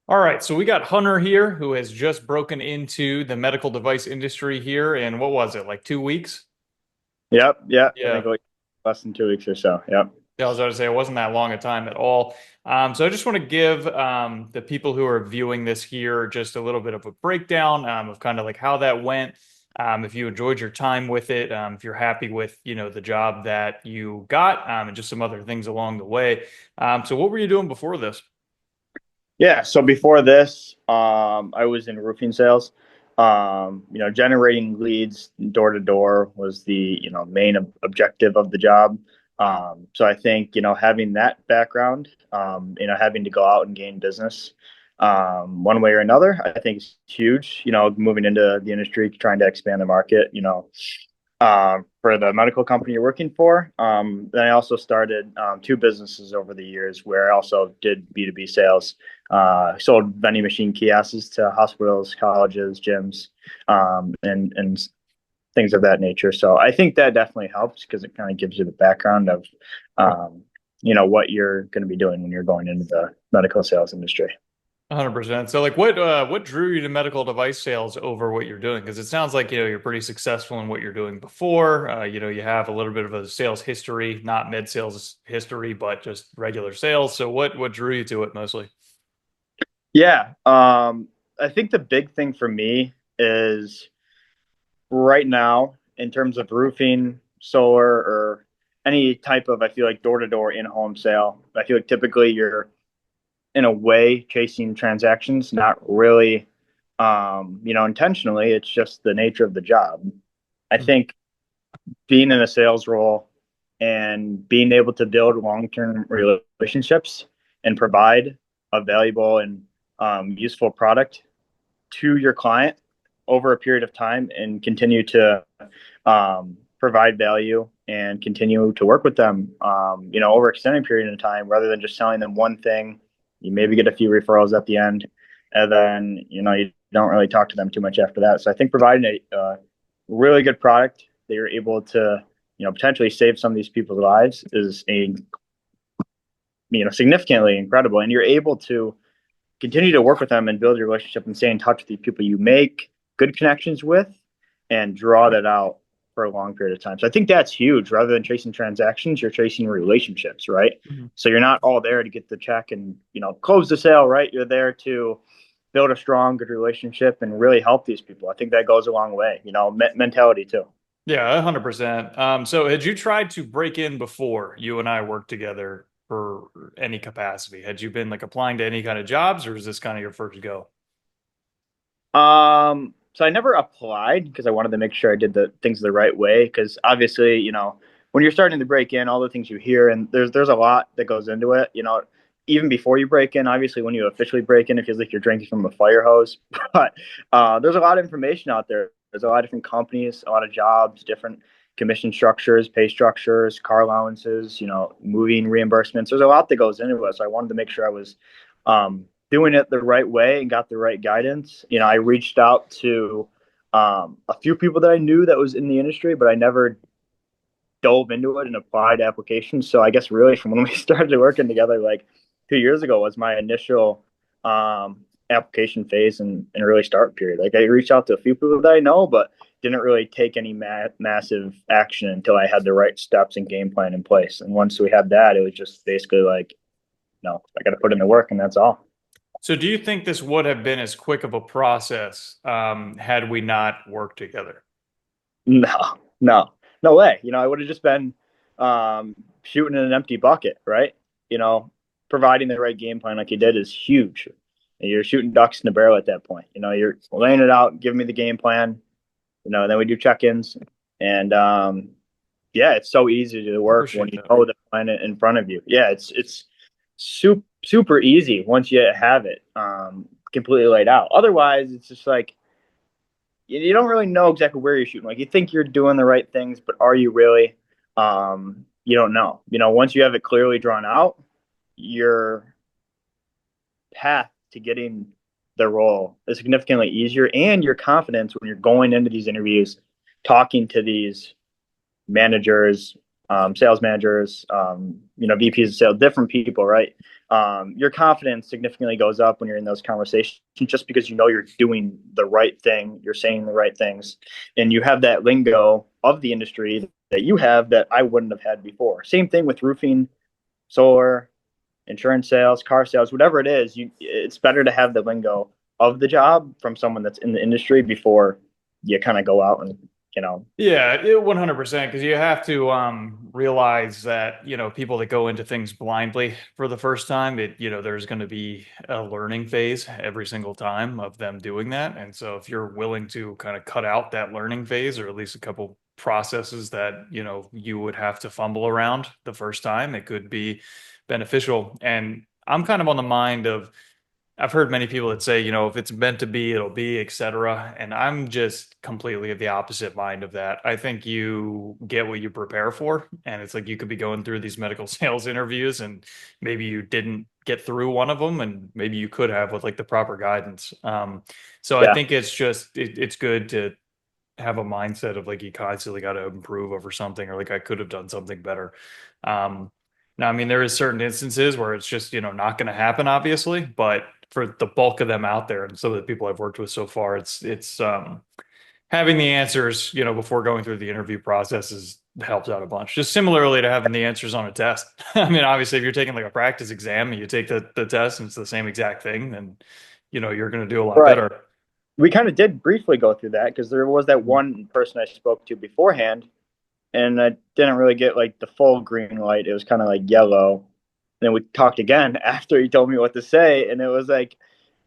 All right, so we got Hunter here who has just broken into the medical device industry here in what was it, like 2 weeks? Yep, yeah. I think Yeah. like less than 2 weeks or so. Yep. Yeah, I was about to say it wasn't that long a time at all. So I just want to give the people who are viewing this here just a little bit of a breakdown of kind of like how that went. If you enjoyed your time with it, if you're happy with, the job that you got, and just some other things along the way. So what were you doing before this? Yeah. So before this, I was in roofing sales. Generating leads door to door was the main objective of the job. So I think having that background, having to go out and gain business, one way or another, I think is huge. Moving into the industry, trying to expand the market. For the medical company you're working for. Then I also started two businesses over the years where I also did B2B sales. Sold vending machine kiosks to hospitals, colleges, gyms, and things of that nature. So I think that definitely helps because it kind of gives you the background of, um, what you're going to be doing when you're going into the medical sales industry. 100%. So like what drew you to medical device sales over what you're doing? Because it sounds like, you're pretty successful in what you're doing before. You have a little bit of a sales history, not med sales history, but just regular sales. So what drew you to it mostly? Yeah. I think the big thing for me is right now in terms of roofing, solar, or any type of, I feel like door to door in home sale. I feel like typically you're in a way chasing transactions, not really, intentionally. It's just the nature of the job. I Mhm. think being in a sales role and being able to build long term relationships and provide a valuable and useful product to your client over a period of time and continue to provide value and continue to work with them, over extended period of time rather than just selling them one thing. You maybe get a few referrals at the end, and then you don't really talk to them too much after that. So I think providing a really good product that you're able to potentially save some of these people's lives is a significantly incredible, and you're able to continue to work with them and build your relationship and stay in touch with the people you make good connections with and draw that out for a long period of time. So I think that's huge. Rather than chasing transactions, you're chasing relationships, right? Mhm. So you're not all there to get the check and close the sale, right? You're there to build a strong, good relationship and really help these people. I think that goes a long way. Mentality too. Yeah, 100%. So had you tried to break in before you and I worked together for any capacity? Had you been like applying to any kind of jobs, or is this kind of your first go? So I never applied because I wanted to make sure I did the things the right way. Because obviously, when you're starting to break in, all the things you hear, and there's a lot that goes into it. Even before you break in, obviously, when you officially break in, it feels like you're drinking from a fire hose. But there's a lot of information out there. There's a lot of different companies, a lot of jobs, different commission structures, pay structures, car allowances, moving reimbursements. There's a lot that goes into it. So I wanted to make sure I was doing it the right way and got the right guidance. I reached out to a few people that I knew that was in the industry, but I never dove into it and applied applications. So I guess really from when we started working together, like 2 years ago, was my initial application phase and really start period. Like I reached out to a few people that I know, but didn't really take any massive action until I had the right steps and game plan in place. And once we had that, it was just basically like, no, I got to put in the work, and that's all. So do you think this would have been as quick of a process had we not worked together? No, no, no way. I would have just been shooting in an empty bucket, right? You know, Providing the right game plan like you did is huge. And you're shooting ducks in the barrel at that point. You're laying it out, giving me the game plan. Then we do check-ins, and yeah, it's so easy to work when Appreciate you that. know the plan in front of you. Yeah, it's super easy once you have it completely laid out. Otherwise, it's just like you don't really know exactly where you're shooting. Like you think you're doing the right things, but are you really? You don't know. Once you have it clearly drawn out, your path to getting the role is significantly easier, and your confidence when you're going into these interviews, talking to these managers, sales managers, VPs of sales, different people, right? Your confidence significantly goes up when you're in those conversations just because you know you're doing the right thing, you're saying the right things, and you have that lingo of the industry that you have that I wouldn't have had before. Same thing with roofing, solar, insurance sales, car sales, whatever it is. It's better to have the lingo of the job from someone that's in the industry before you kind of go out and you know. Yeah, 100%. Because you have to realize that, people that go into things blindly for the first time, there's going to be a learning phase every single time of them doing that. And so if you're willing to kind of cut out that learning phase, or at least a couple processes that, you would have to fumble around the first time, it could be beneficial. And I'm kind of on the mind of, I've heard many people that say, if it's meant to be, it'll be, etc. And I'm just completely of the opposite mind of that. I think you get what you prepare for. And it's like you could be going through these medical sales interviews and maybe you didn't get through one of them and maybe you could have with like the proper guidance. So I Yeah. think it's good to have a mindset of like you constantly got to improve over something, or like I could have done something better. Um, Now, I mean, there is certain instances where it's just, not going to happen, obviously, but for the bulk of them out there and some of the people I've worked with so far, it's having the answers, before going through the interview process is helps out a bunch. Just similarly to having the answers on a test. I mean, obviously, if you're taking like a practice exam and you take the test and it's the same exact thing, then you're going to do a lot Right. better. We kind of did briefly go through that because there was that one person I spoke to beforehand, and I didn't really get like the full green light. It was kind of like yellow. Then we talked again after he told me what to say, and it was like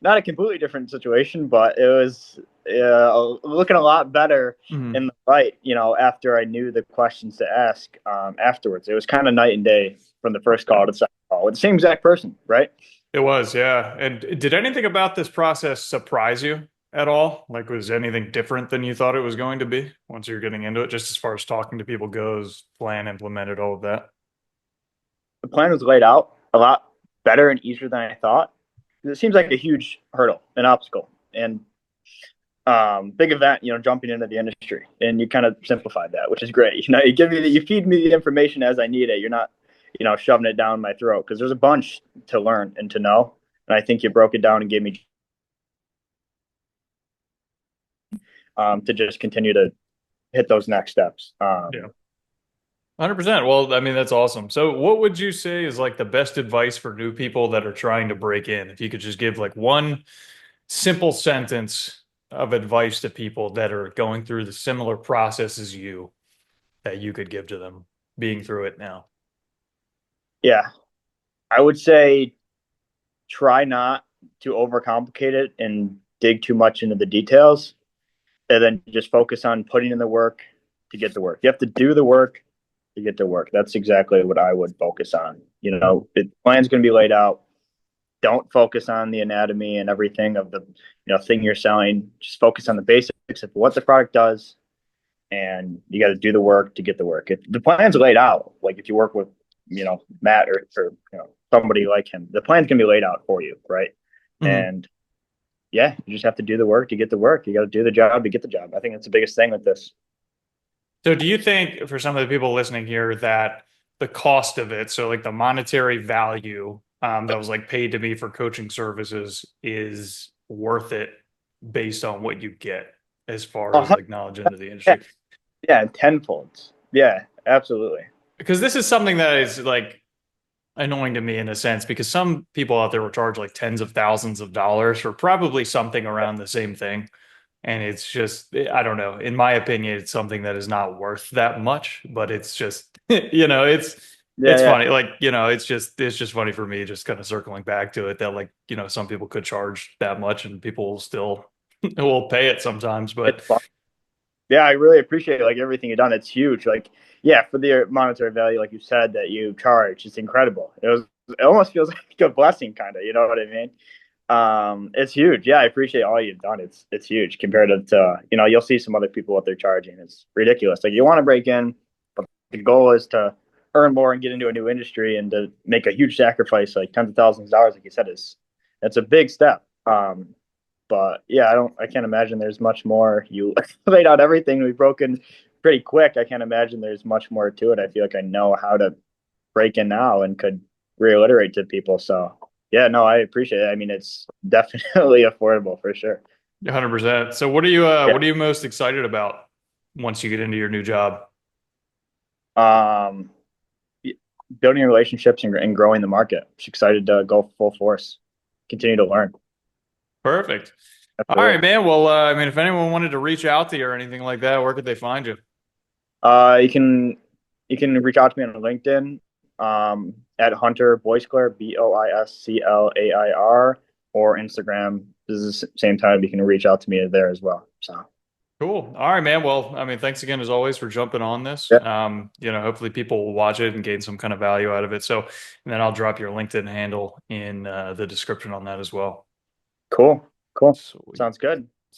not a completely different situation, but it was looking a lot better Mhm. in the light. After I knew the questions to ask afterwards, it was kind of night and day from the first call to the second call with the same exact person, right? It was, yeah. And did anything about this process surprise you at all? Like, was anything different than you thought it was going to be once you're getting into it, just as far as talking to people goes, plan, implemented, all of that? The plan was laid out a lot better and easier than I thought. It seems like a huge hurdle, an obstacle, and big event. Jumping into the industry, and you kind of simplified that, which is great. You feed me the information as I need it. You're not, shoving it down my throat because there's a bunch to learn and to know. And I think you broke it down and gave me to just continue to hit those next steps. Yeah. 100%. Well, I mean, that's awesome. So, what would you say is like the best advice for new people that are trying to break in? If you could just give like one simple sentence of advice to people that are going through the similar process as you that you could give to them being through it now. Yeah, I would say try not to overcomplicate it and dig too much into the details, and then just focus on putting in the work to get the work. You have to do the work to get to work. That's exactly what I would focus on. The plan's going to be laid out. Don't focus on the anatomy and everything of the thing you're selling. Just focus on the basics of what the product does, and you got to do the work to get the work. If the plan's laid out, like if you work with Matt or somebody like him, the plan's going to be laid out for you, right? Mhm. And yeah, you just have to do the work to get the work. You got to do the job to get the job. I think that's the biggest thing with this. So do you think for some of the people listening here that the cost of it, so like the monetary value that was like paid to me for coaching services is worth it based on what you get as far as 100, like knowledge into the yeah, industry? yeah, tenfold. Yeah, absolutely. Because this is something that is like annoying to me in a sense because some people out there will charge like tens of thousands of dollars for probably something around the same thing. And it's just, I don't know. In my opinion, it's something that is not worth that much, but it's just, Yeah, it's yeah. funny. Like, it's just funny for me, just kind of circling back to it that like, some people could charge that much and people will still will pay it sometimes. It's But fun. Yeah, I really appreciate like everything you've done. It's huge. Like, yeah, for the monetary value, like you said, that you charge, it's incredible. It almost feels like a blessing, kind of. You know what I mean? It's huge. Yeah, I appreciate all you've done. It's huge compared to you'll see some other people what they're charging. It's ridiculous. Like you want to break in, but the goal is to earn more and get into a new industry and to make a huge sacrifice, like tens of thousands of dollars, like you said, is that's a big step. But yeah, I can't imagine there's much more. You laid out everything. We've broken pretty quick. I can't imagine there's much more to it. I feel like I know how to break in now and could reiterate to people. So yeah, no, I appreciate it. I mean, it's definitely affordable for sure. 100%. So Yeah. what are you most excited about once you get into your new job? Um, Building relationships and growing the market. Just excited to go full force, continue to learn. Perfect. All right, Absolutely. man. Well, I mean, if anyone wanted to reach out to you or anything like that, where could they find you? You can reach out to me on LinkedIn at Hunter Boisclair, Boisclair, or Instagram. This is the same time. You can reach out to me there as well. So Cool. All right, man. Well, I mean, thanks again as always for jumping on this. yeah, Hopefully people will watch it and gain some kind of value out of it. So, and then I'll drop your LinkedIn handle in the description on that as well. cool, cool. Sweet. Sounds good.